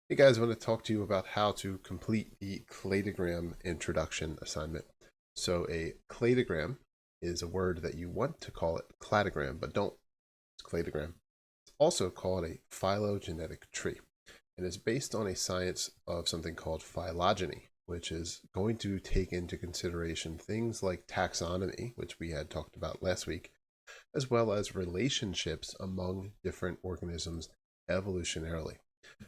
Hey guys, I want to talk to you about how to complete the cladogram introduction assignment. So a cladogram is a word that you want to call it cladogram, but don't. It's cladogram. It's also called a phylogenetic tree, and it's based on a science of something called phylogeny, which is going to take into consideration things like taxonomy, which we had talked about last week, as well as relationships among different organisms evolutionarily.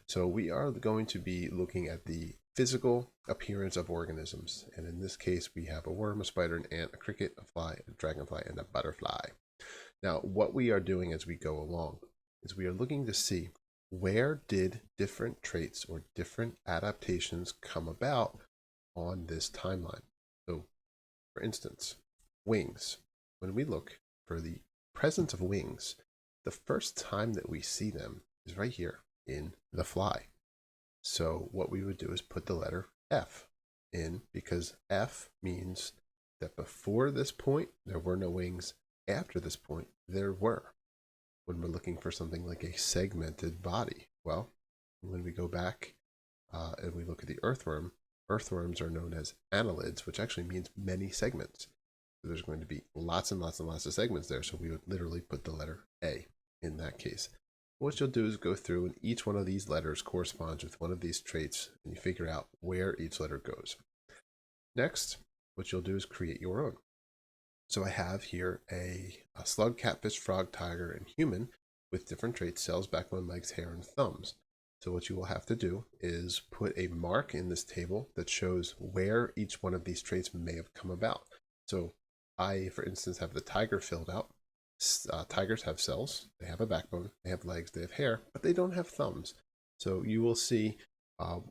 So we are going to be looking at the physical appearance of organisms. And in this case, we have a worm, a spider, an ant, a cricket, a fly, a dragonfly, and a butterfly. Now, what we are doing as we go along is we are looking to see where did different traits or different adaptations come about on this timeline. So, for instance, wings. When we look for the presence of wings, the first time that we see them is right here in the fly. So what we would do is put the letter F in, because F means that before this point there were no wings. After this point there were. When we're looking for something like a segmented body, well, when we go back and we look at the earthworm, earthworms are known as annelids, which actually means many segments. So there's going to be lots and lots and lots of segments there. So we would literally put the letter A in that case. What you'll do is go through, and each one of these letters corresponds with one of these traits, and you figure out where each letter goes. Next, what you'll do is create your own. So I have here a slug, catfish, frog, tiger, and human with different traits: cells, backbone, legs, hair, and thumbs. So what you will have to do is put a mark in this table that shows where each one of these traits may have come about. So I, for instance, have the tiger filled out. Tigers have cells, they have a backbone, they have legs, they have hair, but they don't have thumbs. So you will see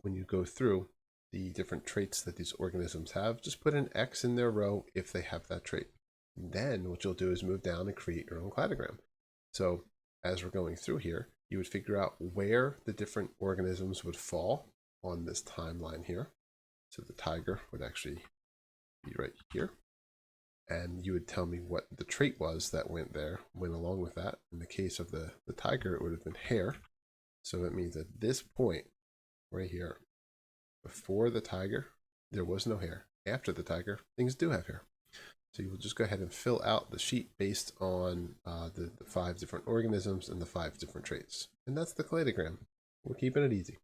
when you go through the different traits that these organisms have, just put an X in their row if they have that trait. And then what you'll do is move down and create your own cladogram. So as we're going through here, you would figure out where the different organisms would fall on this timeline here. So the tiger would actually be right here, and you would tell me what the trait was that went along with that. In the case of the tiger, it would have been hair. So it means at this point right here, before the tiger, there was no hair. After the tiger, things do have hair. So you will just go ahead and fill out the sheet based on the 5 different organisms and the 5 different traits. And that's the cladogram. We're keeping it easy.